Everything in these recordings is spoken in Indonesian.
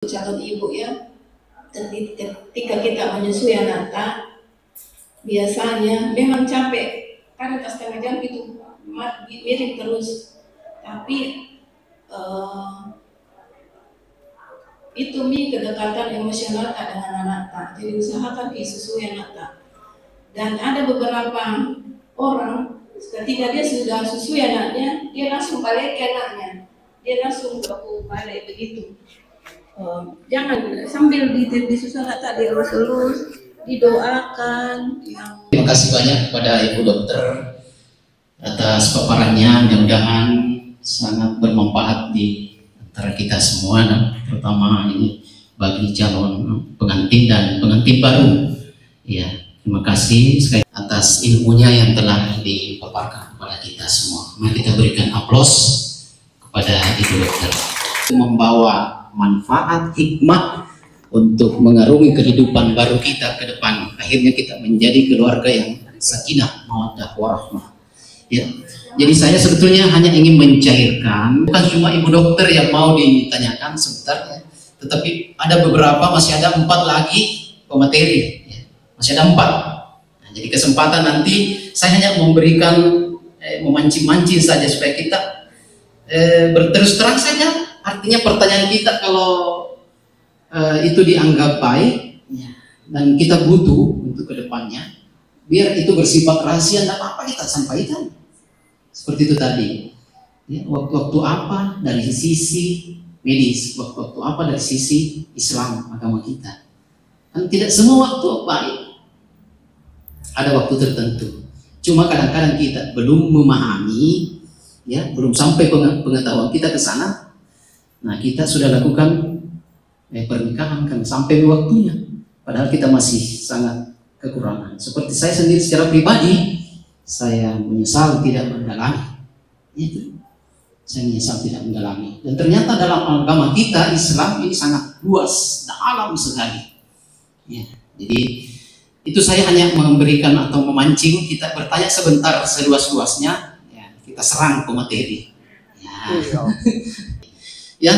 calon ibu ya, dan ketika kita menyusui anak biasanya memang capek karena setengah jam itu miring terus, tapi itu kedekatan emosional dengan anak jadi usahakan disusui anak dan ada beberapa orang ketika dia sudah susui anaknya dia langsung balik ke anaknya, dia langsung balik begitu. Jangan sambil disusui anak dielus-elus, didoakan. Terima kasih banyak kepada Ibu Dokter atas paparannya, mudah-mudahan sangat bermanfaat di antara kita semua, dan terutama ini bagi calon pengantin dan pengantin baru. Ya, terima kasih sekali atas ilmunya yang telah dipaparkan kepada kita semua. Mari kita berikan aplaus kepada Ibu Dokter. Membawa manfaat hikmah untuk mengarungi kehidupan baru kita ke depan. Akhirnya kita menjadi keluarga yang sakinah, mawaddah, warahmah. Ya. Jadi saya sebetulnya hanya ingin mencairkan, bukan cuma Ibu Dokter yang mau ditanyakan sebentar, ya, tetapi ada beberapa, masih ada 4 lagi pemateri, ya. Masih ada 4. Nah, jadi kesempatan nanti saya hanya memberikan memancing-mancing saja supaya kita berterus terang saja. Artinya pertanyaan kita kalau itu dianggap baik, ya, dan kita butuh untuk kedepannya, biar itu bersifat rahasia, tidak apa-apa kita sampaikan. Seperti itu tadi, ya, waktu-waktu apa dari sisi medis, waktu-waktu apa dari sisi Islam, agama kita. Kan tidak semua waktu baik, ada waktu tertentu. Cuma kadang-kadang kita belum memahami, ya, belum sampai pengetahuan kita ke sana. Nah, kita sudah lakukan pernikahan kan sampai waktunya, padahal kita masih sangat kekurangan. Seperti saya sendiri secara pribadi, saya menyesal tidak mendalami itu. Saya menyesal tidak mendalami. Dan ternyata dalam agama kita Islam ini sangat luas, dalam sekali. Ya, jadi itu saya hanya memberikan atau memancing kita bertanya sebentar seluas-luasnya. Ya, kita serang ke materi. Ya. Ya,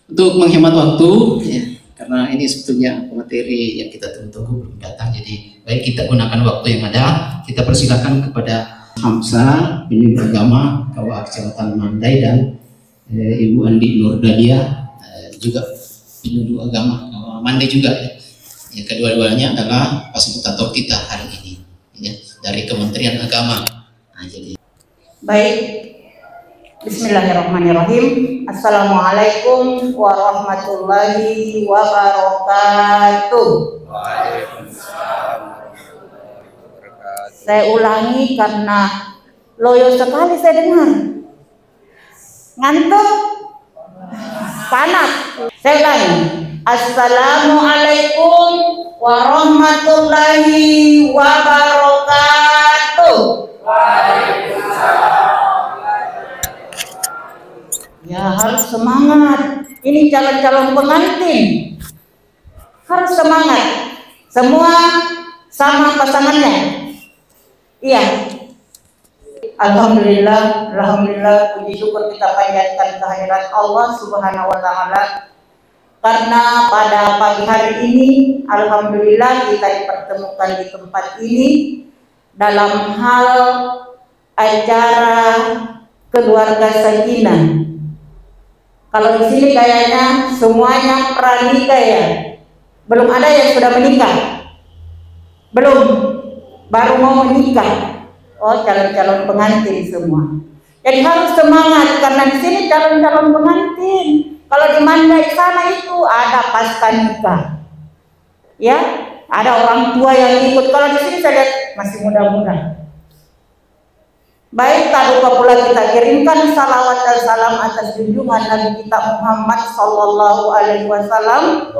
untuk menghemat waktu, ya, karena ini sebetulnya materi yang kita tunggu-tunggu belum datang, jadi baik kita gunakan waktu yang ada. Kita persilakan kepada Hamzah, penyuluh agama Kawah Kecamatan Mandai, dan Ibu Andi Nurdalia, juga penyuluh agama Kawah Mandai juga. Ya, kedua-duanya adalah fasilitator kita hari ini, ya, dari Kementerian Agama. Nah, jadi baik. Bismillahirrahmanirrahim. Assalamualaikum warahmatullahi wabarakatuh. Waalaikumsalam. Saya ulangi karena loyo sekali saya dengar. Ngantuk? Panas? Saya ulangi. Assalamualaikum warahmatullahi wabarakatuh. Waalaikumsalam. Ya, harus semangat. Ini calon-calon pengantin harus semangat. Semua sama pasangannya. Iya. Alhamdulillah, alhamdulillah, puji syukur kita panjatkan kehadirat Allah Subhanahu wa taala. Karena pada pagi hari ini alhamdulillah kita dipertemukan di tempat ini dalam hal acara keluarga sakinah. Kalau di sini kayaknya semuanya pranikah ya, belum ada yang sudah menikah, belum, baru mau menikah. Oh, calon-calon pengantin semua. Jadi harus semangat karena di sini calon-calon pengantin. Kalau di Mandai sana itu ada pasca nikah, ya, ada orang tua yang ikut. Kalau di sini saya lihat masih muda-muda. Baik, tak lupa pula kita kirimkan salawat dan salam atas junjungan Nabi kita Muhammad Sallallahu Alaihi Wasallam.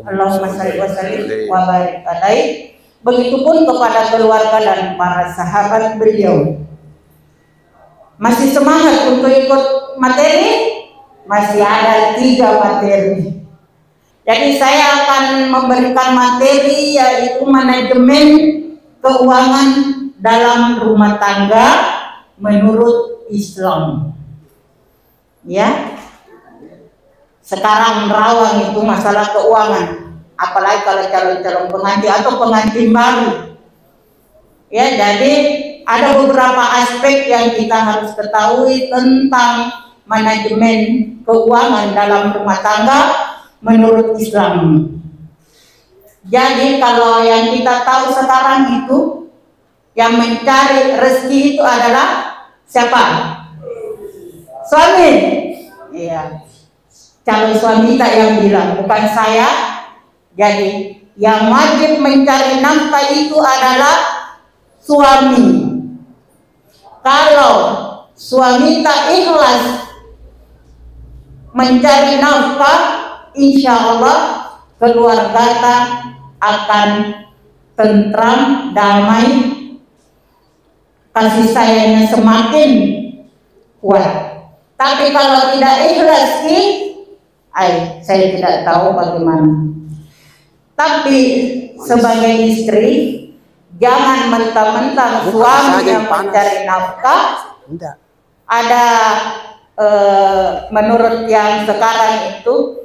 Allahumma shalli wa sallim wa barik alaihi. Begitupun kepada keluarga dan para sahabat beliau. Masih semangat untuk ikut materi? Masih ada 3 materi. Jadi saya akan memberikan materi yaitu manajemen keuangan dalam rumah tangga menurut Islam, ya. sekarang rawan itu masalah keuangan, apalagi kalau calon-calon pengantin atau pengantin baru. Ya, jadi ada beberapa aspek yang kita harus ketahui tentang manajemen keuangan dalam rumah tangga menurut Islam. Jadi kalau yang kita tahu sekarang itu, yang mencari rezeki itu adalah siapa? Suami. Iya. Calon suami tak yang bilang, bukan saya. Jadi yang wajib mencari nafkah itu adalah suami. Kalau suami tak ikhlas mencari nafkah, insya Allah keluarga tak akan tentram, damai, kasih sayangnya semakin kuat. Tapi kalau tidak ikhlas, saya tidak tahu bagaimana. Tapi sebagai istri, jangan mentang-mentang suami yang mencari nafkah. Ada menurut yang sekarang itu,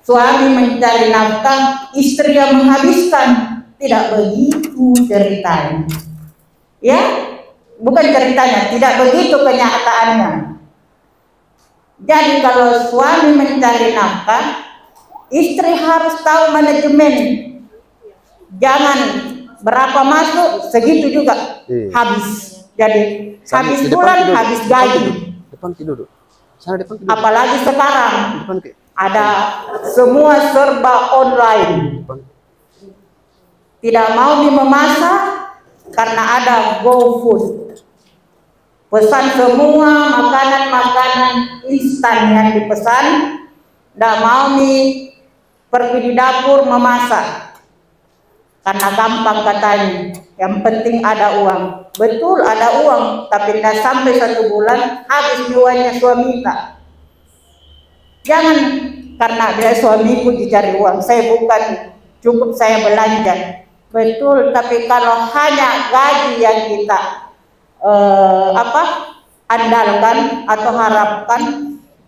suami mencari nafkah, istri yang menghabiskan. Tidak begitu ceritanya. Ya, bukan ceritanya, tidak begitu kenyataannya. Jadi kalau suami mencari nafkah, istri harus tahu manajemen. Jangan berapa masuk, segitu juga habis. Jadi habis bulan, habis gaji. Depan tidur. Sana depan tidur. Apalagi sekarang Depan ke. ada semua serba online. Tidak mau memasak karena ada GoFood. Pesan semua makanan-makanan instan yang dipesan. Tidak mau pergi di dapur memasak karena gampang katanya. Yang penting ada uang. Betul ada uang, tapi tidak sampai 1 bulan habis uangnya suami tak. Jangan karena dia suamiku dicari uang, saya bukan, cukup saya belanja. Betul, tapi kalau hanya gaji yang kita andalkan atau harapkan,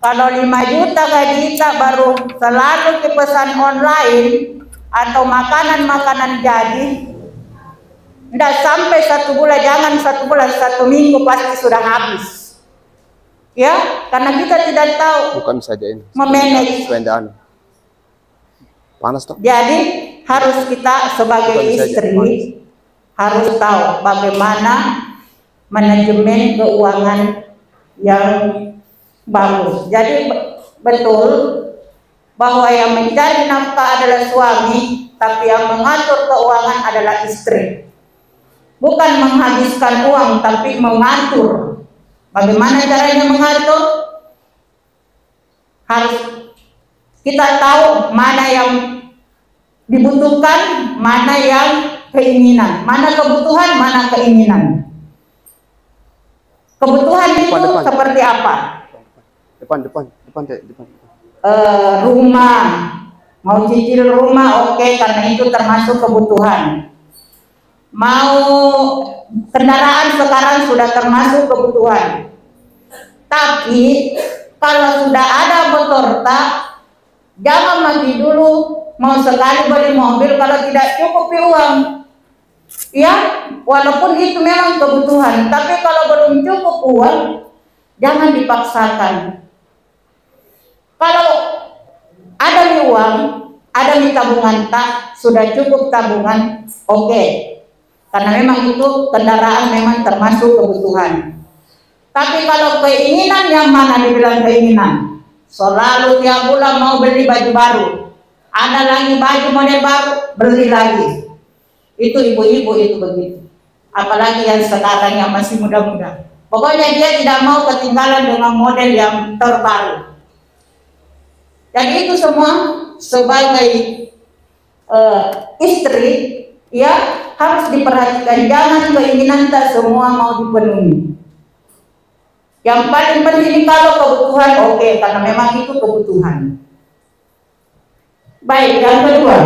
kalau 5 juta gaji kita baru selalu ke pesan online atau makanan-makanan jadi, tidak sampai 1 bulan, jangan 1 bulan, 1 minggu pasti sudah habis. Ya, karena kita tidak tahu. Bukan saja ini. Memanage. Sependaan. Panas toh. Jadi harus kita sebagai istri harus tahu bagaimana manajemen keuangan yang bagus. Jadi betul bahwa yang mencari nafkah adalah suami, tapi yang mengatur keuangan adalah istri. Bukan menghabiskan uang, tapi mengatur. Bagaimana caranya mengatur? Harus kita tahu mana yang dibutuhkan, mana yang keinginan, mana kebutuhan, mana keinginan. Kebutuhan itu depan. Seperti apa? Depan. Rumah, mau cicil rumah, oke, karena itu termasuk kebutuhan. Mau kendaraan sekarang sudah termasuk kebutuhan. Tapi kalau sudah ada motor tak, jangan mati dulu. Mau sekali beli mobil kalau tidak cukup uang. Ya, walaupun itu memang kebutuhan, tapi kalau belum cukup uang, jangan dipaksakan. Kalau ada uang, ada tabungan tak, sudah cukup tabungan, oke. Karena memang itu kendaraan memang termasuk kebutuhan. Tapi kalau keinginan, yang mana dibilang keinginan? Selalu tiap bulan mau beli baju baru. Ada lagi baju model baru, beli lagi. Itu ibu-ibu itu begitu. Apalagi yang sekarang yang masih muda-muda. Pokoknya dia tidak mau ketinggalan dengan model yang terbaru. Jadi itu semua sebagai istri, ya harus diperhatikan. Jangan keinginan tak semua mau dipenuhi. Yang paling penting kalau kebutuhan, oke, karena memang itu kebutuhan. Baik, yang kedua,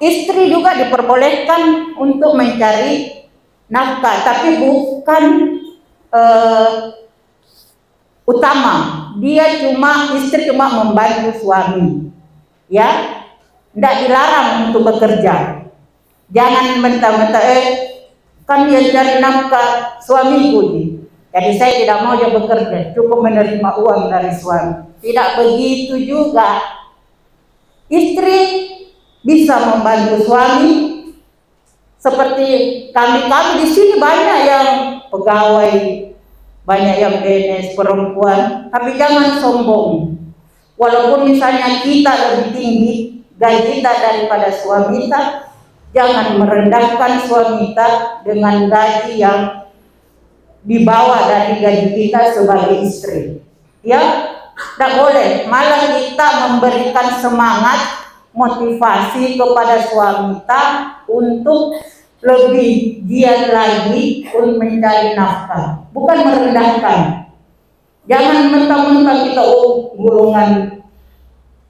istri juga diperbolehkan untuk mencari nafkah, tapi bukan utama. Istri cuma membantu suami. Ya, tidak dilarang untuk bekerja. Jangan mentah-mentah kan yang cari nafkah suamiku nih. Jadi saya tidak mau dia bekerja, cukup menerima uang dari suami. Tidak begitu juga. Istri bisa membantu suami. Seperti kami di sini banyak yang pegawai, banyak yang PNS perempuan, tapi jangan sombong. Walaupun misalnya kita lebih tinggi gaji kita daripada suami kita, jangan merendahkan suami kita dengan gaji yang di bawah dari gaji kita sebagai istri. Ya, tidak boleh. Malah kita memberikan semangat, motivasi kepada suami kita untuk lebih giat lagi untuk mencari nafkah, bukan merendahkan. Jangan mentang-mentang kita golongan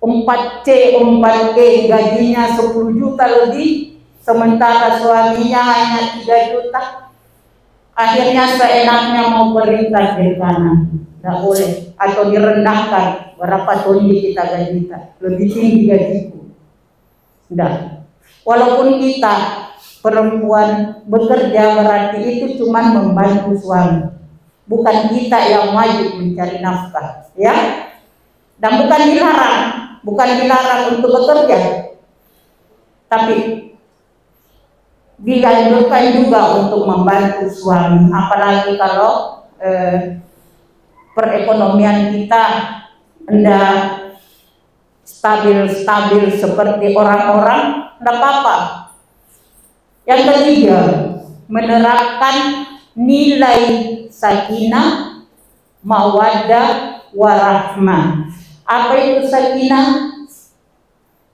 4C, 4E gajinya 10 juta lebih, sementara suaminya hanya 3 juta. Akhirnya seenaknya mau perintah kiri kanan, tidak boleh. Atau direndahkan, berapa tonji kita gaji kita, lebih tinggi gajiku. Tidak. Walaupun kita perempuan bekerja, berarti itu cuma membantu suami, bukan kita yang wajib mencari nafkah, ya. Dan bukan dilarang untuk bekerja, tapi dianjurkan juga untuk membantu suami, apalagi kalau perekonomian kita tidak stabil seperti orang-orang, tidak apa-apa. Yang ketiga, menerapkan nilai sakinah, mawaddah, warahmah. Apa itu sakinah?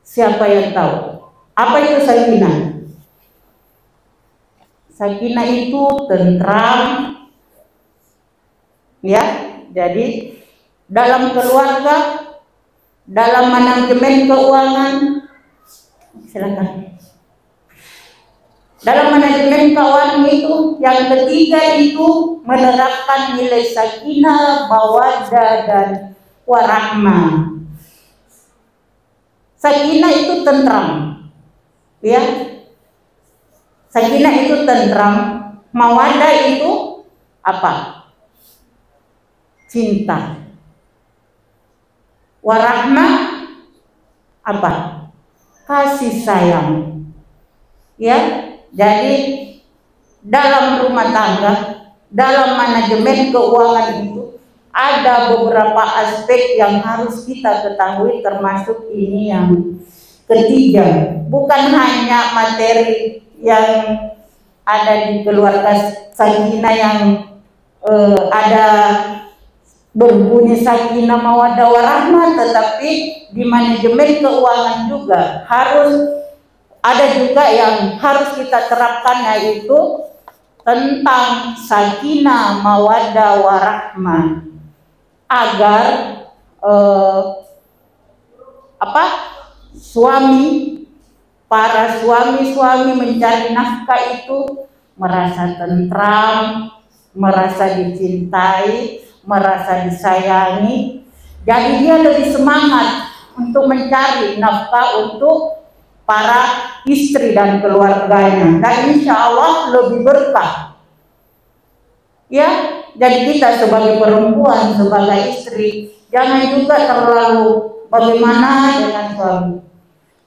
Siapa yang tahu? Apa itu sakinah? Sakinah itu tentram, ya. Jadi dalam keluarga, dalam manajemen keuangan, silakan. Dalam manajemen keuangan itu, yang ketiga itu menerapkan nilai sakinah, mawaddah, dan warahmah. Sakinah itu tentram, ya. Sakinah itu tentram, mawaddah itu apa? Cinta. Warahmah apa? Kasih sayang. Ya, jadi dalam rumah tangga, dalam manajemen keuangan itu ada beberapa aspek yang harus kita ketahui, termasuk ini yang ketiga. Bukan hanya materi yang ada di keluarga sakinah yang ada berbunyi sakinah mawaddah warahmah, tetapi di manajemen keuangan juga harus ada juga yang harus kita terapkan, yaitu tentang sakinah mawaddah warahmah, agar para suami mencari nafkah itu merasa tentram, merasa dicintai, merasa disayangi. Jadi dia lebih semangat untuk mencari nafkah untuk para istri dan keluarganya, dan insya Allah lebih berkah. Ya, jadi kita sebagai perempuan, sebagai istri, jangan juga terlalu bagaimana dengan suami.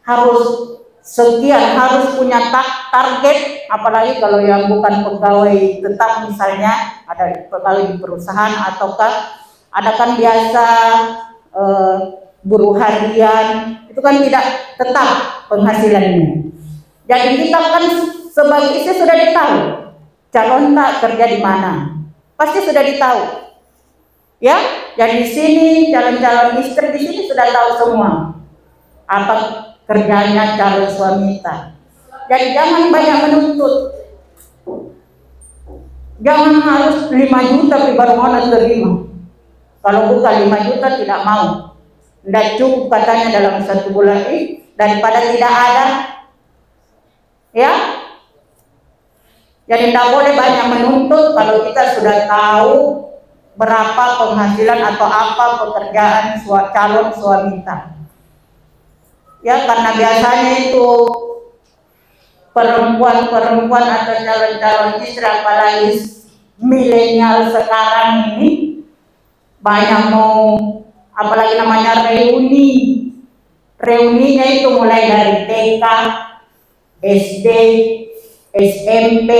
Harus sekian, harus punya target, apalagi kalau yang bukan pegawai tetap, misalnya ada pegawai di perusahaan, ataukah ada kan biasa buruh harian, itu kan tidak tetap penghasilannya. Jadi kita kan sebagai istri sudah ditahu calon tak kerja di mana, pasti sudah ditahu, ya. Jadi di sini calon-calon istri di sini sudah tahu semua apa kerjanya calon suami kita. Jadi jangan banyak menuntut, jangan harus 5 juta baru mau terima. Kalau bukan 5 juta tidak mau. Tidak cukup katanya dalam 1 bulan ini, daripada tidak ada, ya. Jadi tidak boleh banyak menuntut kalau kita sudah tahu berapa penghasilan atau apa pekerjaan calon suami kita. Ya, karena biasanya itu perempuan-perempuan atau calon-calon istri apalagi milenial sekarang ini banyak mau apalagi namanya reuninya itu mulai dari TK, SD, SMP,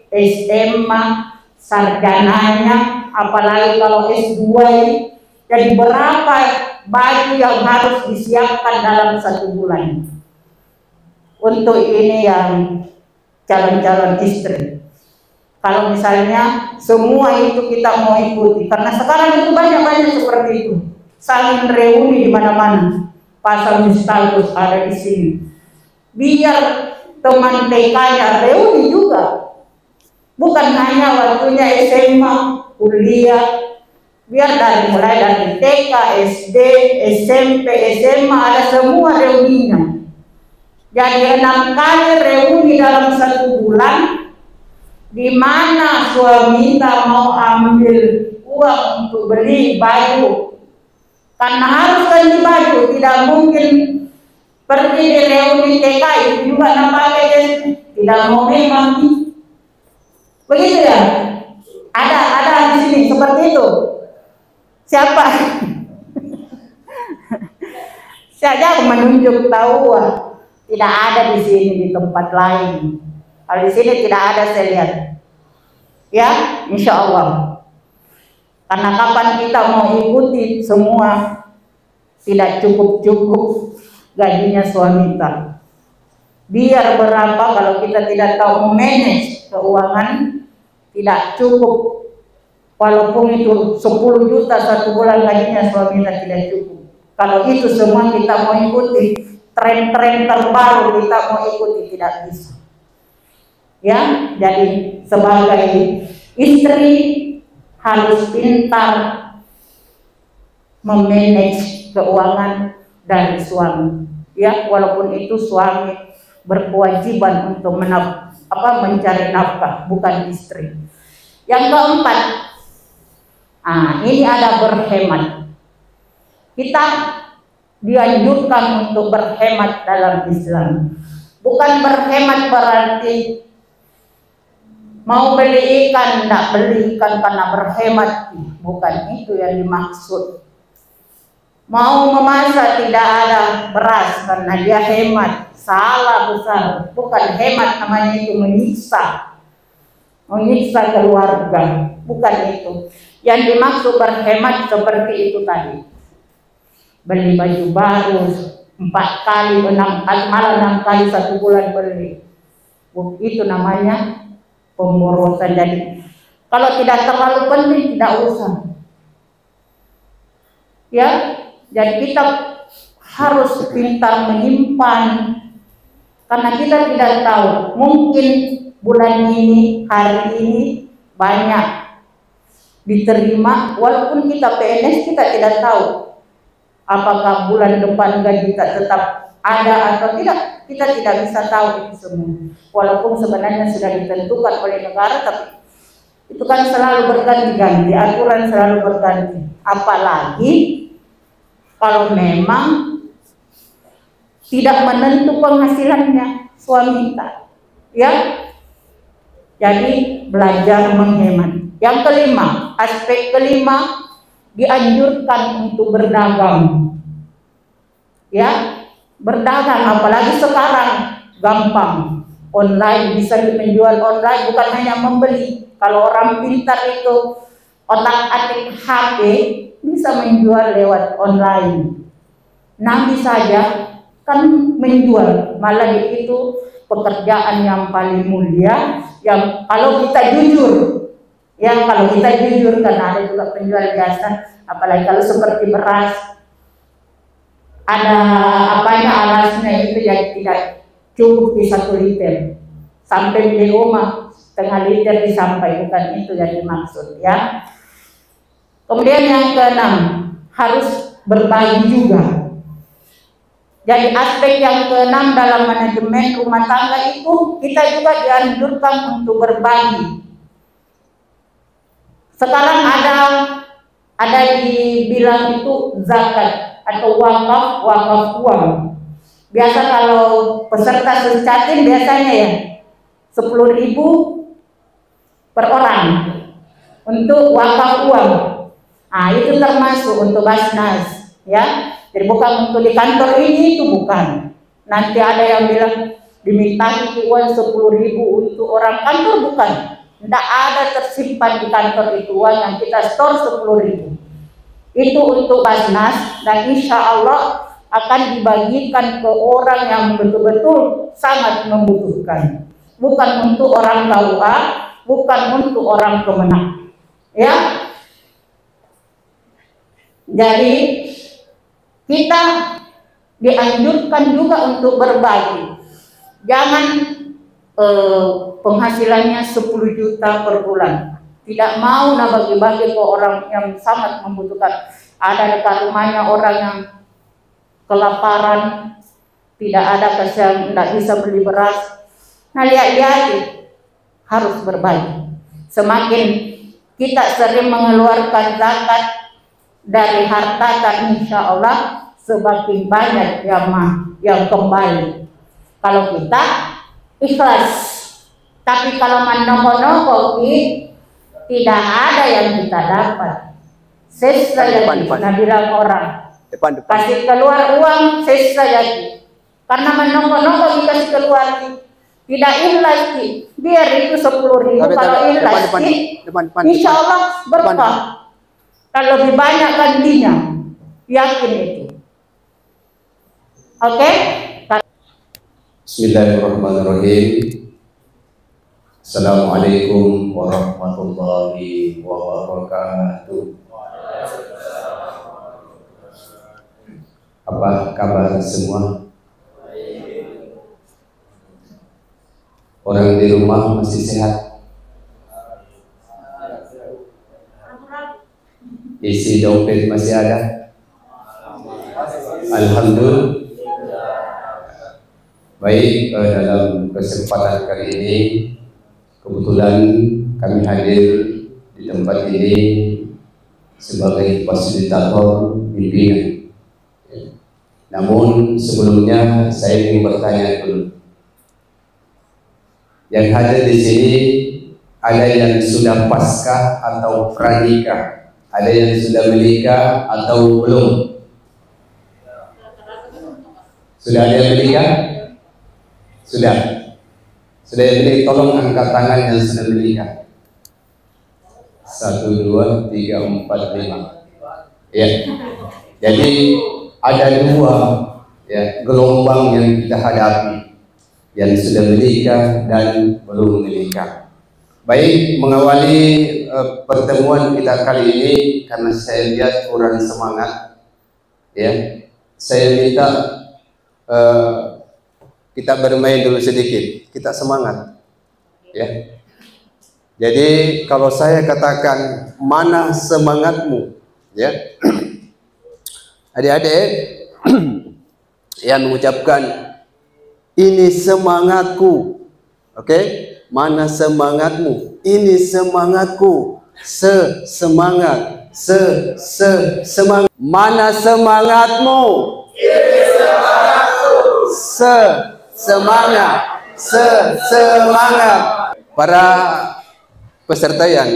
SMA, sarjananya, apalagi kalau S2 ini. Jadi berapa baju yang harus disiapkan dalam 1 bulan untuk ini yang calon-calon istri. Kalau misalnya semua itu kita mau ikuti, karena sekarang itu banyak seperti itu, saling reuni di mana-mana, pasang status ada di sini. Biar teman TK-nya reuni juga, bukan hanya waktunya SMA, kuliah. Biar mulai dari TK, SD, SMP, SMA ada semua reuninya. Jadi 6 kali reuni dalam 1 bulan, di mana suami kita mau ambil uang untuk beli baju, karena harus ganti baju, tidak mungkin pergi di reuni TK itu juga nampaknya tidak mau memang. Begitu ya? Ada di sini seperti itu. Siapa? Saya menunjuk tahu, tidak ada di sini di tempat lain. Kalau di sini tidak ada saya lihat. Ya, insya Allah. Karena kapan kita mau ikuti semua tidak cukup gajinya suami kita. Biar berapa kalau kita tidak tahu manage keuangan tidak cukup. Walaupun itu 10 juta 1 bulan gajinya suami kita tidak cukup. Kalau itu semua kita mau ikuti, tren-tren terbaru kita mau ikuti, tidak bisa. Ya, jadi sebagai istri harus pintar memanage keuangan dari suami. Ya, walaupun itu suami berkewajiban untuk mencari nafkah, bukan istri. Yang keempat, ini ada berhemat. Kita dianjurkan untuk berhemat dalam Islam. Bukan berhemat berarti mau beli ikan, tidak beli ikan karena berhemat. Bukan itu yang dimaksud. Mau memasak tidak ada beras karena dia hemat. Salah besar. Bukan hemat, namanya itu menyiksa keluarga. Bukan itu. Yang dimaksud berhemat seperti itu tadi. Beli baju baru 4 kali, 6 kali 1 bulan beli. Itu namanya pemborosan. Jadi kalau tidak terlalu penting tidak usah. Ya, jadi kita harus pintar menyimpan. Karena kita tidak tahu, mungkin bulan ini, hari ini banyak diterima, walaupun kita PNS kita tidak tahu apakah bulan depan gaji kita tetap ada atau tidak, kita tidak bisa tahu itu semua. Walaupun sebenarnya sudah ditentukan oleh negara, tapi itu kan selalu berganti-ganti, aturan selalu berganti. Apalagi kalau memang tidak menentu penghasilannya suami kita, ya. Jadi belajar menghemat. Yang kelima, aspek kelima, dianjurkan untuk berdagang. Ya, berdagang apalagi sekarang gampang. Online, bisa menjual online, bukan hanya membeli. Kalau orang pintar itu otak-atik HP bisa menjual lewat online. Nabi saja kan menjual, malah itu pekerjaan yang paling mulia, yang kalau kita jujur. Ya, kalau kita jujur, karena ada juga penjual jasa, apalagi kalau seperti beras, ada alasnya itu yang tidak cukup di 1 liter, sampai di rumah setengah liter disampai, bukan itu yang dimaksud, ya. Kemudian yang keenam, harus berbagi juga. Jadi aspek yang keenam dalam manajemen rumah tangga itu kita juga dianjurkan untuk berbagi. Sekarang ada dibilang itu zakat atau wakaf uang. Biasa kalau peserta Suscatin biasanya ya 10.000 per orang untuk wakaf uang. Nah, itu termasuk untuk Basnas, ya. Jadi bukan untuk di kantor ini, itu bukan. Nanti ada yang bilang diminta itu uang 10.000 untuk orang kantor, bukan. Tidak ada tersimpan di kantor itu uang yang kita store 10.000. Itu untuk Basnas dan insya Allah akan dibagikan ke orang yang betul-betul sangat membutuhkan. Bukan untuk orang lawa, bukan untuk orang kemenang. Ya. Jadi kita dianjurkan juga untuk berbagi. Jangan penghasilannya 10 juta per bulan. Tidak mau bagi-bagi ke orang yang sangat membutuhkan. Ada dekat rumahnya orang yang kelaparan, tidak ada kasihan, tidak bisa beli beras. Nah, lihat harus berbagi. Semakin kita sering mengeluarkan zakat dari harta, dan insya Allah semakin banyak yang kembali. Kalau kita ikhlas, tapi kalau menoko-noko tidak ada yang kita dapat. Sesa lagi, nah bilang orang Depan. kasih keluar uang sesa lagi, karena menoko-noko dikasih keluar. Tidak ikhlas, biar itu 10.000. Kalau ikhlas, insya Allah berkah. Kalau lebih banyak gantinya, yakin itu. Oke? Bismillahirrahmanirrahim. Assalamualaikum warahmatullahi wabarakatuh. Apa kabar semua? Orang di rumah masih sehat? Isi dompet masih ada? Alhamdulillah. Baik, dalam kesempatan kali ini kebetulan kami hadir di tempat ini sebagai fasilitator pimpinan. Namun sebelumnya saya ingin bertanya dulu. Yang hadir di sini ada yang sudah paskah atau pranikah, ada yang sudah menikah atau belum? Sudah ada yang menikah? Sudah yang menikah, tolong angkat tangan yang sudah menikah. 1, 2, 3, 4, 5. Ya. Jadi ada 2 ya gelombang yang kita hadapi, yang sudah menikah dan belum menikah. Baik, mengawali pertemuan kita kali ini, karena saya lihat kurang semangat, ya, saya minta kita bermain dulu sedikit, kita semangat, ya. Jadi kalau saya katakan mana semangatmu, ya, adik-adik yang mengucapkan ini semangatku, oke? Mana semangatmu? Ini semangatku. Semangat. Semangat. Mana semangatmu? Ini semangatku. Semangat. Semangat. Para peserta yang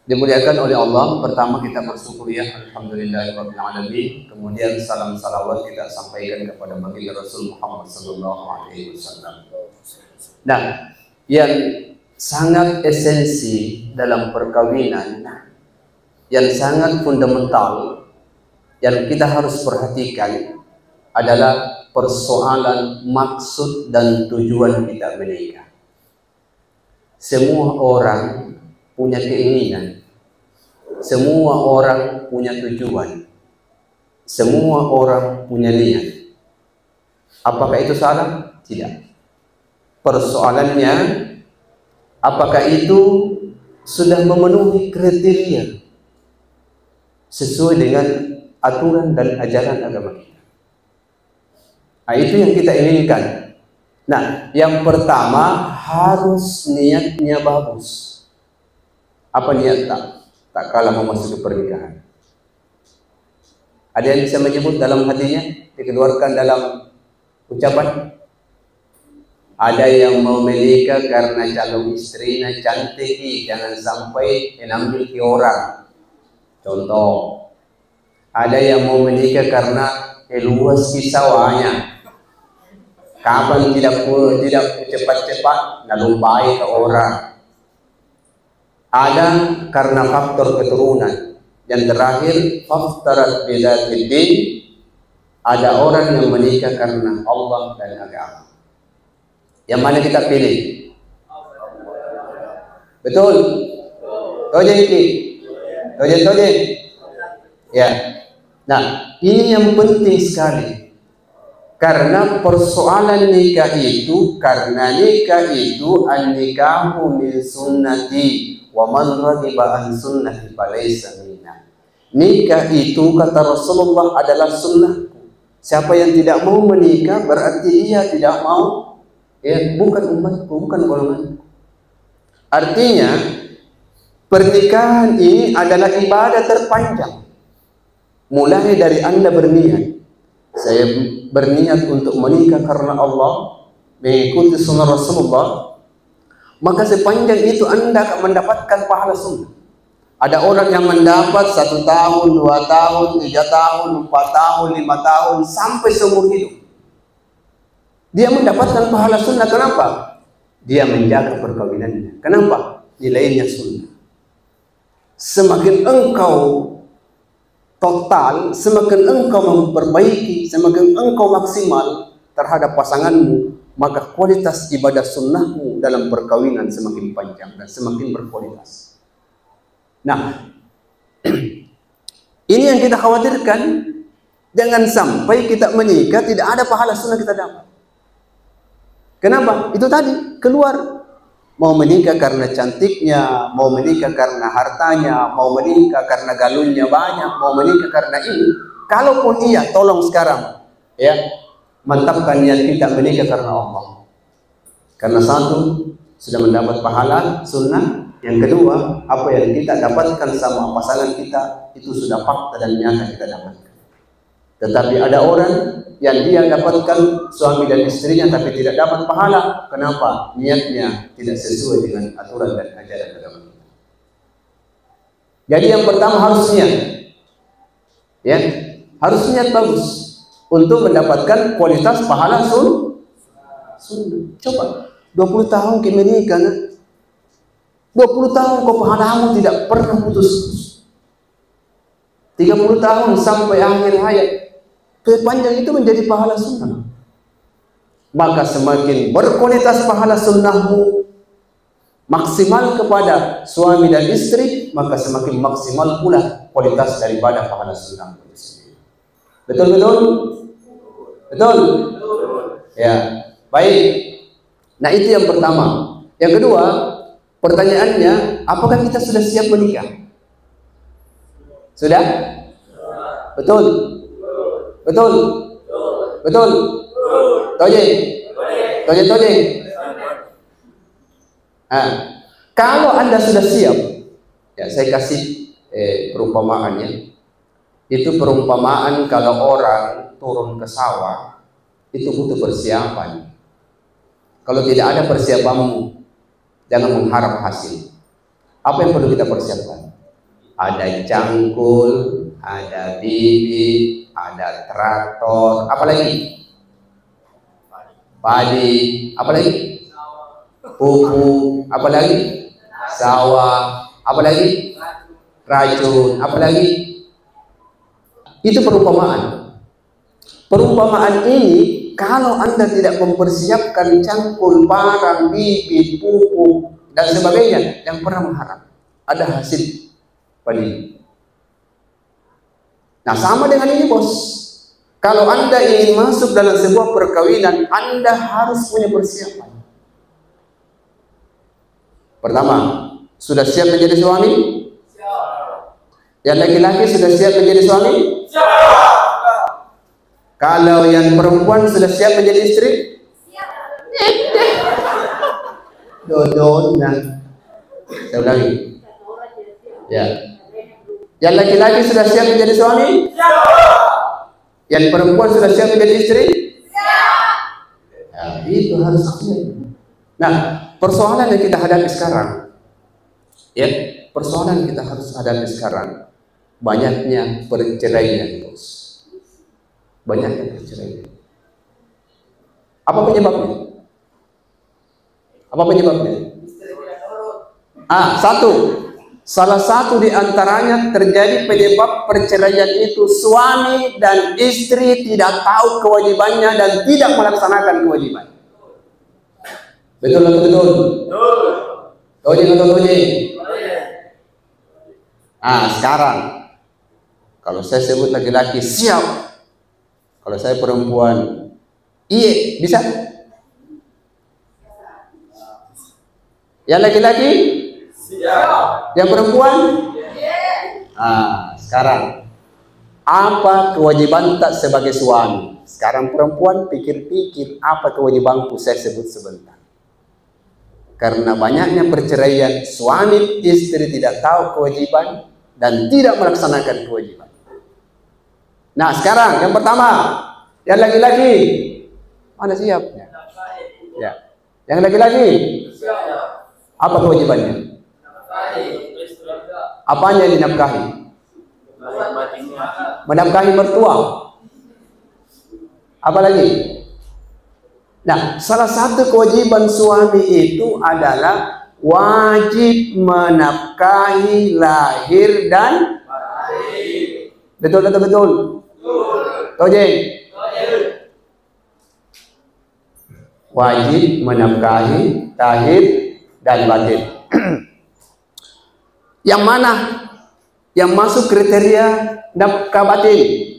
dimuliakan oleh Allah, pertama kita bersyukur ya, alhamdulillahirabbil alamin. Kemudian salam salawat kita sampaikan kepada baginda Rasul Muhammad sallallahu alaihi wasallam. Nah, yang sangat esensi dalam perkawinan, yang sangat fundamental, yang kita harus perhatikan adalah persoalan maksud dan tujuan kita menikah. Semua orang punya keinginan, semua orang punya tujuan, semua orang punya niat. Apakah itu salah? Tidak. Persoalannya, apakah itu sudah memenuhi kriteria sesuai dengan aturan dan ajaran agama kita? Nah, itu yang kita inginkan. Nah, yang pertama harus niatnya bagus. Apa niat tak? tak kalah memasuki pernikahan. Ada yang bisa menyebut dalam hatinya, dikeluarkan dalam ucapan? Ada yang mau menikah karena calon istrinya cantik, jangan sampai ambil ke orang. Contoh, ada yang mau menikah karena luas sawahnya. Kapan tidak cepat-cepat, nalumpai ke orang. Ada karena faktor keturunan. Yang terakhir, faktarat bidzatid din. Ada orang yang menikah karena Allah dan agama. Yang mana kita pilih? Betul? Toje. Ya. Nah, ini yang penting sekali. Karena persoalan nikah itu, an-nikahu min sunnati wa man raghiba an sunnati falaysa minna. Nikah itu kata Rasulullah adalah sunnahku. Siapa yang tidak mau menikah berarti ia tidak mau, ya, bukan umatku, bukan golonganku. Artinya pernikahan ini adalah ibadah terpanjang. Mulai dari Anda berniat, saya berniat untuk menikah karena Allah, mengikuti sunnah Rasulullah, maka sepanjang itu Anda akan mendapatkan pahala sunnah. Ada orang yang mendapat 1 tahun, 2 tahun, 3 tahun, 4 tahun, 5 tahun, sampai seumur hidup. Dia mendapatkan pahala sunnah. Kenapa? Dia menjaga perkawinannya. Kenapa? Nilainya sunnah. Semakin engkau total, semakin engkau memperbaiki, semakin engkau maksimal terhadap pasanganmu, maka kualitas ibadah sunnahmu dalam perkawinan semakin panjang dan semakin berkualitas. Nah, ini yang kita khawatirkan. Jangan sampai kita menikah tidak ada pahala sunnah kita dapat. Kenapa? Itu tadi, keluar. Mau menikah karena cantiknya, mau menikah karena hartanya, mau menikah karena galunnya banyak, mau menikah karena ini. Kalaupun iya, tolong sekarang, ya, mantapkan niat kita menikah karena Allah. Karena satu, sudah mendapat pahala sunnah. Yang kedua, apa yang kita dapatkan sama pasangan kita, itu sudah fakta dan nyata kita dapatkan. Tetapi ada orang yang dia dapatkan suami dan istrinya tapi tidak dapat pahala. Kenapa? Niatnya tidak sesuai dengan aturan dan ajaran agama kita. Jadi yang pertama harus niat, ya, harus niat bagus untuk mendapatkan kualitas pahala sunnah. Coba 20 tahun kita menikah, 20 tahun kau pahalamu tidak pernah putus. 30 tahun sampai akhir hayat. Kepanjang itu menjadi pahala sunnah. Maka semakin berkualitas pahala sunnahmu, maksimal kepada suami dan istri, maka semakin maksimal pula kualitas daripada pahala sunnahmu. Betul? Betul? Ya, baik. Nah, itu yang pertama. Yang kedua, pertanyaannya, apakah kita sudah siap menikah? Sudah? Betul? Betul? Betul? Toje? Nah, kalau Anda sudah siap, ya saya kasih perumpamaannya. Itu perumpamaan kalau orang turun ke sawah, itu butuh persiapan. Kalau tidak ada persiapanmu, jangan mengharap hasil. Apa yang perlu kita persiapkan? Ada cangkul, ada bibit, ada traktor, apalagi? Padi, apalagi? Pupuk, apalagi? Sawah, apalagi? Racun, apalagi? Itu perumpamaan. Perumpamaan ini kalau Anda tidak mempersiapkan cangkul, parang, bibit, pupuk dan sebagainya, yang pernah mengharap ada hasil padi. Nah, sama dengan ini, bos. Kalau Anda ingin masuk dalam sebuah perkawinan, Anda harus punya persiapan. Pertama, sudah siap menjadi suami? Yang laki-laki sudah siap menjadi suami? Kalau yang perempuan sudah siap menjadi istri? Dodona. Saya ulangi. Ya. Yang laki-laki sudah siap menjadi suami? Yang perempuan sudah siap menjadi istri? Ya, itu harus siap. Nah, persoalan yang kita hadapi sekarang, ya, persoalan yang kita harus hadapi sekarang, banyaknya perceraian, bos. Banyaknya perceraian. Apa penyebabnya? Apa penyebabnya? Salah satu di antaranya terjadi penyebab perceraian itu suami dan istri tidak tahu kewajibannya dan tidak melaksanakan kewajiban. Betul atau betul? Tojing atau tojing? Sekarang kalau saya sebut laki-laki siap, kalau saya perempuan iya, bisa? Yang laki-laki? Siap. Yang perempuan? Sekarang apa kewajiban tak sebagai suami? Sekarang perempuan pikir-pikir apa kewajibanku, saya sebut sebentar. Karena banyaknya perceraian, suami istri tidak tahu kewajiban dan tidak melaksanakan kewajiban. Nah, sekarang yang pertama, yang laki-laki mana siapnya? Ya. Yang laki-laki apa kewajibannya? Apanya yang dinafkahi? Menafkahi mertua. Apa lagi? Nah, salah satu kewajiban suami itu adalah wajib menafkahi lahir dan batin. Betul atau betul? Tojeng. Wajib menafkahi lahir dan batin. Yang mana yang masuk kriteria nafkah batin?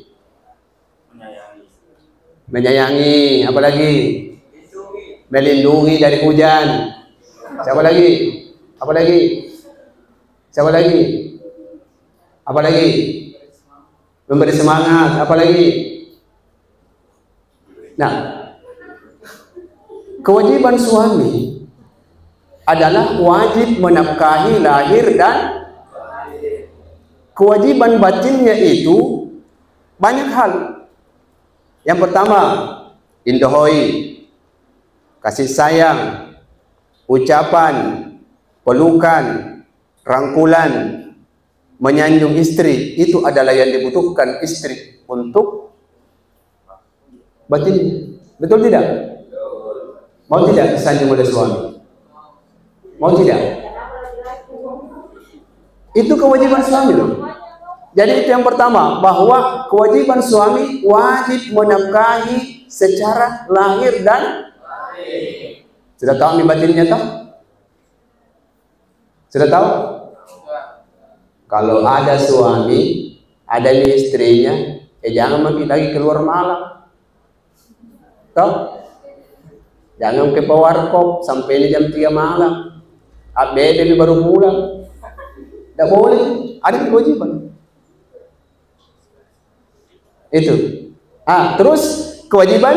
Menyayangi, apa lagi? Melindungi dari hujan. Siapa lagi? Apa lagi? Siapa lagi? Apa lagi? Memberi semangat. Apa lagi? Nah, kewajiban suami adalah wajib menafkahi lahir dan kewajiban batinnya itu banyak hal. Yang pertama, indohoi, kasih sayang, ucapan, pelukan, rangkulan, menyanjung istri, itu adalah yang dibutuhkan istri untuk batin. Betul tidak? Mau tidak disanjung oleh suami? Mau tidak? Itu kewajiban suami loh. Jadi itu yang pertama, bahwa kewajiban suami wajib menafkahi secara lahir dan batin. Sudah tahu nih batinnya toh? Sudah tahu? Kalau ada suami, ada istrinya, jangan lagi keluar malam. Toh? Jangan ke warkop sampai ini jam 3 malam. ABD baru pulang. Tidak boleh. Ada kewajiban. Itu. Terus kewajiban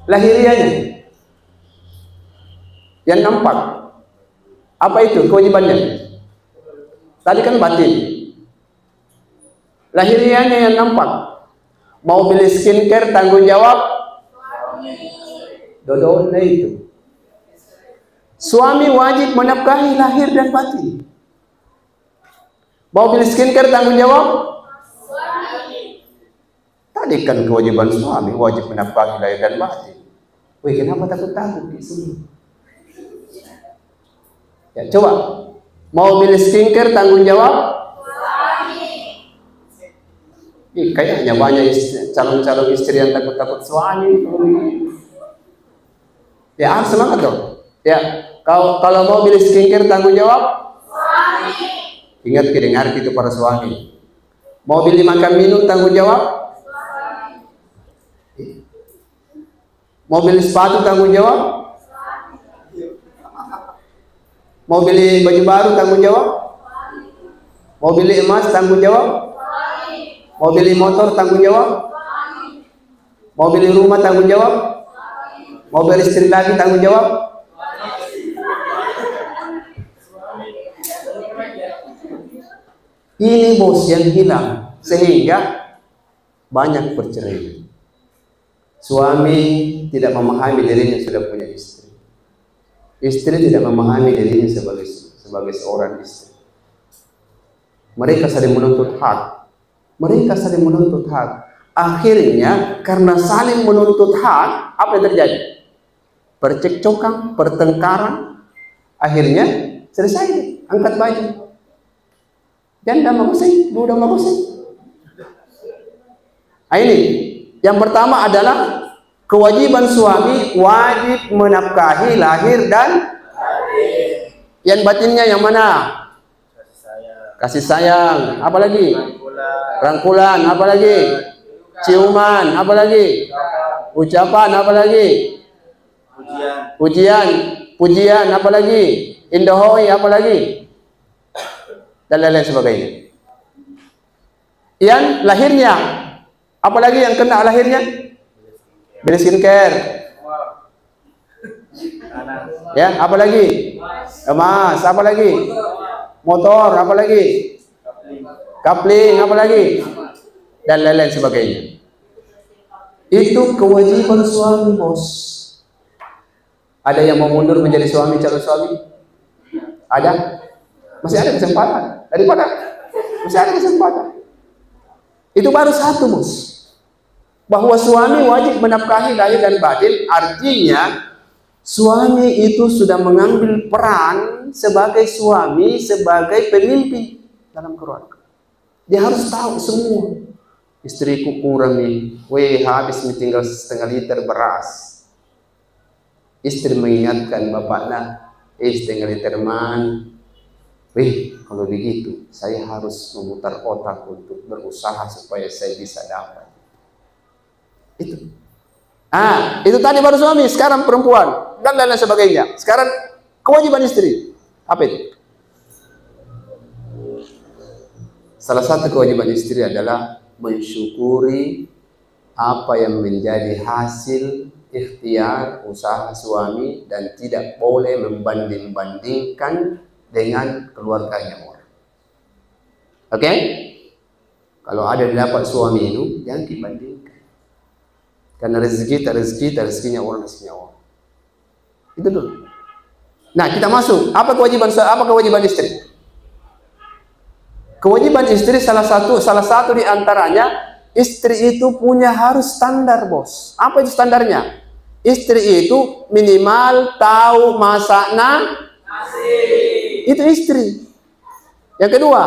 lahiriahnya. Yang nampak. Apa itu kewajibannya? Tadi kan batin. Lahiriahnya yang nampak. Mau beli skincare tanggung jawab dodonnya itu. Suami wajib menafkahi lahir dan batin. Mau beli skincare tanggung jawab? Tadi kan kewajiban suami wajib menafkahi lahir dan batin. Wih, kenapa takut-takut di sini? Ya, coba. Mau beli skincare tanggung jawab? Kayaknya banyak calon-calon istri yang takut-takut suami. Ya, harus semangat dong. Ya, kalau mau beli skincare tanggung jawab? Suami. Ingat dengar itu para suami. Mau beli makan minum tanggung jawab? Suami. Mau beli sepatu tanggung jawab? Suami. Mau beli baju baru tanggung jawab? Suami. Mau beli emas tanggung jawab? Suami. Mau beli motor tanggung jawab? Suami. Mau beli rumah tanggung jawab? Mau beristri lagi tanggung jawab? Ini bos yang hilang, sehingga banyak perceraian. Suami tidak memahami dirinya sudah punya istri. Istri tidak memahami dirinya sebagai seorang istri. Mereka saling menuntut hak. Akhirnya karena saling menuntut hak, apa yang terjadi? Percekcokan, pertengkaran. Akhirnya selesai, angkat baju. Janda magusing, budak magusing. Ini yang pertama adalah kewajiban suami wajib menafkahi lahir dan batin. Yang batinnya yang mana? Kasih sayang. Apa lagi? Rangkulan. Apa lagi? Ciuman. Apa lagi? Ucapan. Apa lagi? Pujian. Apa lagi? Indahoy. Apa lagi? Dan lain-lain sebagainya. Yang lahirnya, apalagi yang kena lahirnya? Beli skincare. Ya, apalagi? Emas, apalagi? Motor, apalagi? Kapling, apalagi? Dan lain-lain sebagainya. Itu kewajiban suami, bos. Ada yang mau mundur menjadi suami, calon suami? Ada? Masih ada kesempatan. Masih ada kesempatan. Itu baru satu, bos. Bahwa suami wajib menafkahi lahir dan batin, artinya suami itu sudah mengambil peran sebagai suami, sebagai pemimpin dalam keluarga. Dia harus tahu semua. Istriku kurang nih, habis tinggal setengah liter beras. Istri mengingatkan bapaknya, setengah liter man. Kalau begitu, saya harus memutar otak untuk berusaha supaya saya bisa dapat. Itu. Itu tadi baru suami, sekarang perempuan dan lain-lain sebagainya. Sekarang kewajiban istri. Apa itu? Salah satu kewajiban istri adalah mensyukuri apa yang menjadi hasil ikhtiar usaha suami dan tidak boleh membanding-bandingkan dengan keluarganya orang. Oke? Kalau ada dapat suami itu jangan dibandingkan. Karena rezekinya orang, rezekinya orang. Itu dulu. Nah, kita masuk. Apa kewajiban istri? Kewajiban istri salah satu di antaranya, istri itu harus standar, bos. Apa itu standarnya? Istri itu minimal tahu masak nasi. Itu istri. Yang kedua,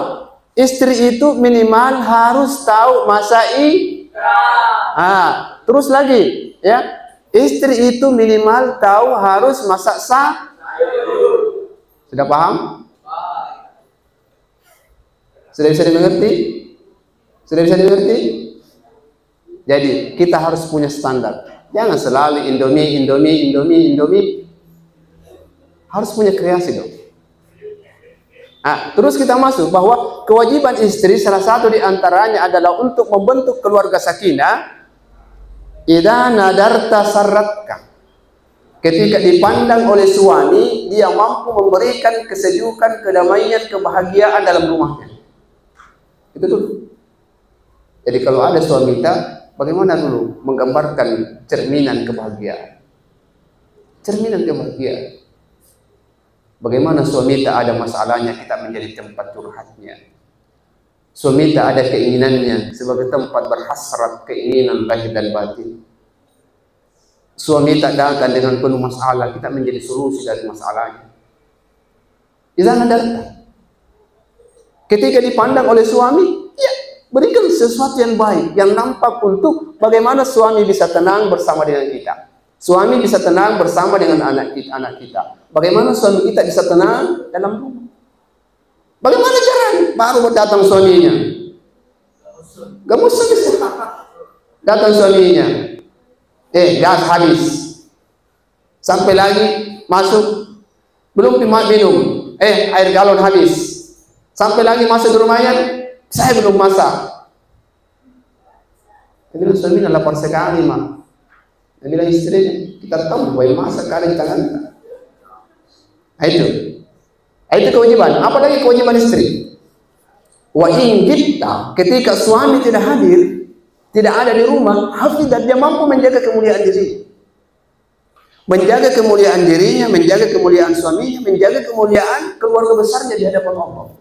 istri itu minimal harus tahu masak ikan. Terus lagi, ya, istri itu minimal tahu harus masak sayur. Sudah paham? Sudah bisa dimengerti? Jadi kita harus punya standar. Jangan selalu Indomie. Harus punya kreasi dong. Terus kita masuk bahwa kewajiban istri salah satu di antaranya adalah untuk membentuk keluarga sakinah. Idza nadarta sarratka. Ketika dipandang oleh suami, dia mampu memberikan kesejukan, kedamaian, kebahagiaan dalam rumahnya. Itu dulu. Jadi kalau ada suami kita, bagaimana dulu menggambarkan cerminan kebahagiaan? Bagaimana suami tak ada masalahnya, kita menjadi tempat curhatnya. Suami tak ada keinginannya sebagai tempat berhasrat keinginan lahir dan batin. Suami tak datang dengan penuh masalah, kita menjadi solusi dari masalahnya. Idza nadarta. Ketika dipandang oleh suami, ya, berikan sesuatu yang baik, yang nampak untuk bagaimana suami bisa tenang bersama dengan kita. Suami bisa tenang bersama dengan anak kita. Bagaimana suami kita bisa tenang dalam rumah? Bagaimana caranya? Baru datang suaminya. Gemes bisa. Datang suaminya. Gas habis. Sampai lagi masuk, belum minum. Air galon habis. Sampai lagi masuk ke rumahnya, saya belum masak. Dia bilang suaminya lapar sekali, mak. Dia bilang istrinya, kita tahu bahwa masak kali tangan. Itu kewajiban. Apa lagi kewajiban istri? Wa in kita, ketika suami tidak hadir, tidak ada di rumah, hafizat, dia mampu menjaga kemuliaan diri. Menjaga kemuliaan dirinya, menjaga kemuliaan suaminya, menjaga kemuliaan keluarga besarnya di hadapan Allah.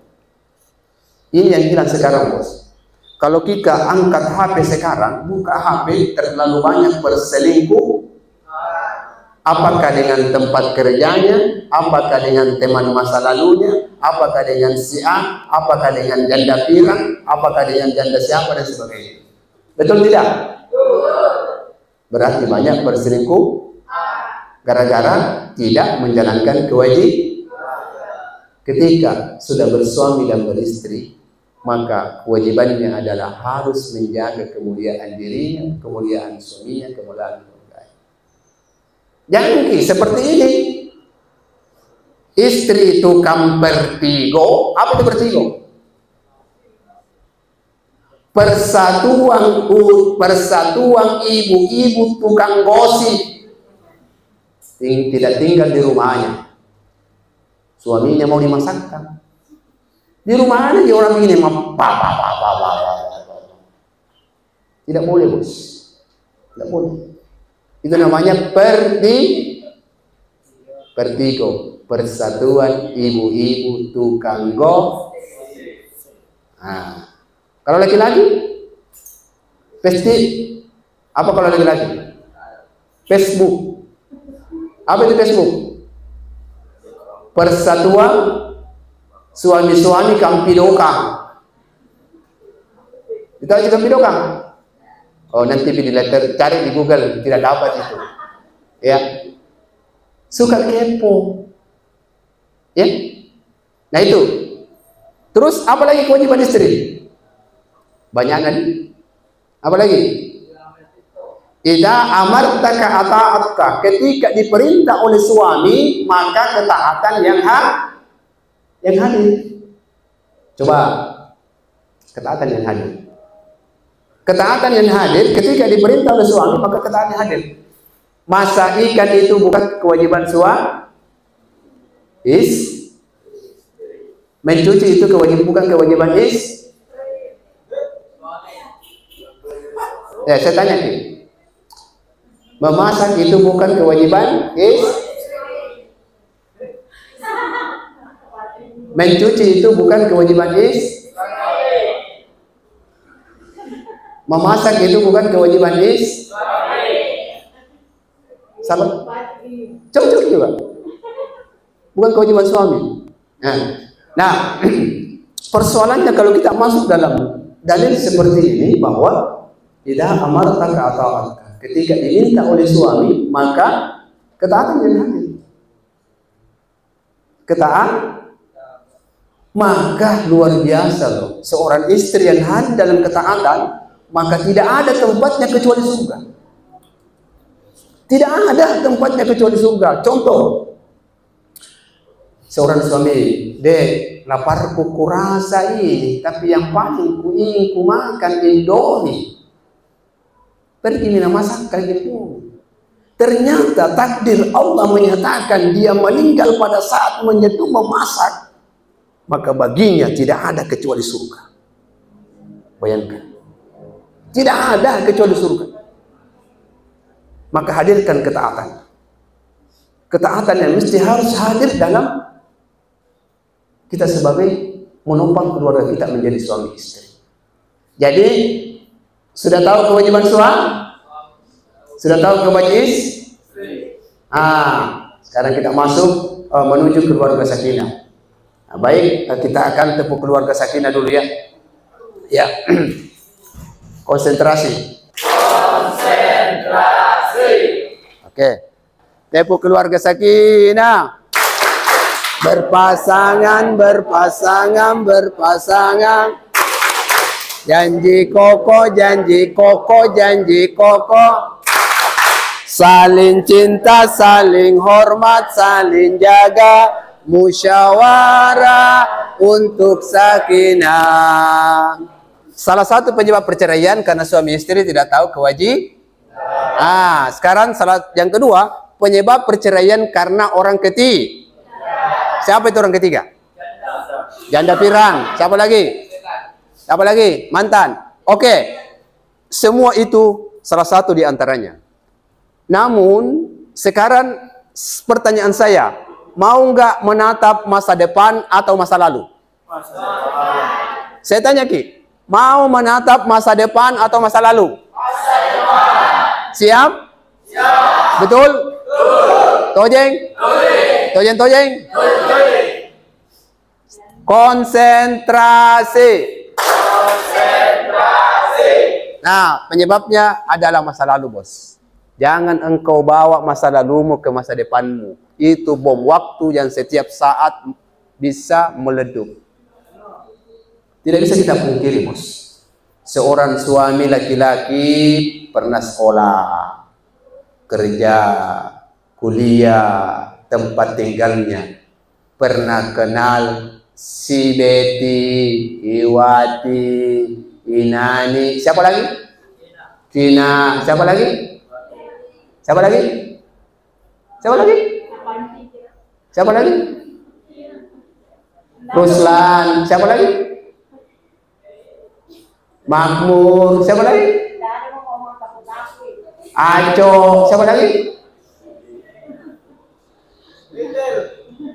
Ini yang hilang sekarang, bos. Kalau kita angkat HP sekarang, buka HP, terlalu banyak berselingkuh. Apakah dengan tempat kerjanya, apakah dengan teman masa lalunya, apakah dengan si A, apakah dengan janda pirang, apakah dengan janda siapa dan sebagainya. Betul tidak? Berarti banyak berselingkuh gara-gara tidak menjalankan kewajiban. Ketika sudah bersuami dan beristri, maka kewajibannya adalah harus menjaga kemuliaan dirinya, kemuliaan suaminya, kemuliaan keluarganya. Jangan seperti ini. Istri tukang bertigo. Apa itu bertigo? Persatuan ibu-ibu tukang gosip. Tidak tinggal di rumahnya. Suaminya mau dimasakkan. Di rumah ada orang begini, tidak boleh, bos. Tidak boleh. Itu namanya pertigo. Persatuan ibu-ibu tukang gosip. Nah, kalau laki-laki, pasti apa kalau laki-laki? Facebook. Apa itu Facebook? Persatuan suami-suami kampidokang. Kita juga kampidokang. Oh, nanti cari di Google, tidak dapat itu. Ya. Suka kepo. Ya. Nah itu. Terus apa lagi kewajiban istri? Banyak kan? Apa lagi? Idza amartaka ata'atka, ketika diperintah oleh suami maka ketaatan yang hadir. Coba ketaatan yang hadir. Ketaatan yang hadir ketika diperintah oleh suami maka ketaatan yang hadir. Masak ikan itu bukan kewajiban suami. Mencuci itu bukan kewajiban Ya, saya tanya nih. Memasak itu bukan kewajiban Mencuci itu bukan kewajiban Memasak itu bukan kewajiban Sabar. Cocok juga. Bukan kewajiban suami. Nah, persoalannya kalau kita masuk dalam dalil seperti ini bahwa tidak amartaka ata'atka, ketika diminta oleh suami maka ketaatan yang hadir. Maka luar biasa loh, seorang istri yang hadir dalam ketaatan maka tidak ada tempatnya kecuali surga. Tidak ada tempatnya kecuali surga. Contoh, seorang suami, dek, laparku kurasa ini, tapi yang paling ku ingin ku makan Indomie. Pergi mina masak kayak gitu. Ternyata takdir Allah menyatakan dia meninggal pada saat menyeduh memasak, maka baginya tidak ada kecuali surga. Bayangkan, tidak ada kecuali surga. Maka hadirkan ketaatan. Ketaatan yang mesti harus hadir dalam kita sebagai menopang keluarga kita menjadi suami istri. Jadi sudah tahu kewajiban suami? Sudah tahu kewajiban istri? Sekarang kita masuk menuju keluarga sakinah. Baik, kita akan tepuk keluarga sakinah dulu ya. Ya. Konsentrasi. Oke. Tepuk keluarga sakinah. Berpasangan, berpasangan, berpasangan. Janji koko, janji koko, janji koko. Saling cinta, saling hormat, saling jaga. Musyawarah untuk sakinah. Salah satu penyebab perceraian karena suami istri tidak tahu kewajiban. Sekarang yang kedua, penyebab perceraian karena orang ketiga. Siapa itu orang ketiga? Janda pirang. Siapa lagi? Apa lagi? Mantan. Oke. Semua itu salah satu di antaranya. Namun, sekarang pertanyaan saya, mau nggak menatap masa depan atau masa lalu? Masa depan. Saya tanya Ki, mau menatap masa depan atau masa lalu? Masa depan. Siap? Siap. Betul? Betul. Tojeng? Tojeng. Tojeng? Tojeng. Konsentrasi. Konsentrasi. Nah, penyebabnya adalah masa lalu, bos. Jangan engkau bawa masa lalumu ke masa depanmu. Itu bom waktu yang setiap saat bisa meledup. Tidak bisa kita pungkiri, bos. Seorang suami laki-laki pernah sekolah, kerja, kuliah, tempat tinggalnya. Pernah kenal si Betty, Iwati, Inani, siapa lagi? Tina, siapa lagi? Siapa lagi? Siapa lagi? Siapa lagi? Ruslan, siapa lagi? Makmur, siapa lagi? Aco, siapa lagi?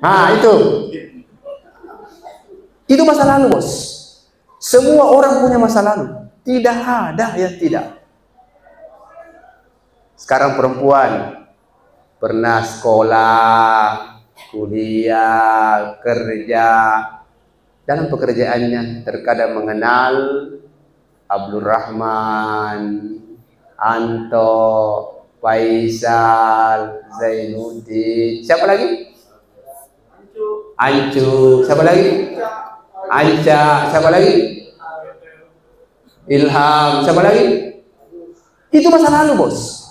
Ah, itu. Itu masa lalu, bos. Semua orang punya masa lalu. Tidak ada yang tidak. Sekarang perempuan pernah sekolah, kuliah, kerja. Dalam pekerjaannya terkadang mengenal Abdul Rahman, Anto, Faisal, Zainuddin. Siapa lagi? Ancu. Siapa lagi? Anca. Siapa lagi? Ilham. Siapa lagi? Itu masa lalu, bos.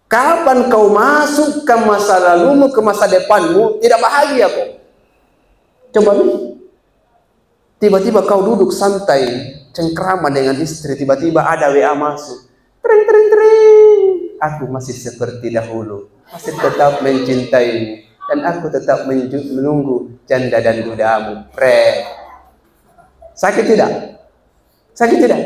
Kapan kau masuk ke masa lalumu, ke masa depanmu, tidak bahagia kok. Coba nih. Tiba-tiba kau duduk santai, cengkrama dengan istri, tiba-tiba ada WA masuk. Tring, tring, tring. Aku masih seperti dahulu, masih tetap mencintaimu, dan aku tetap menunggu janda dan dudamu. Sakit tidak? Sakit tidak?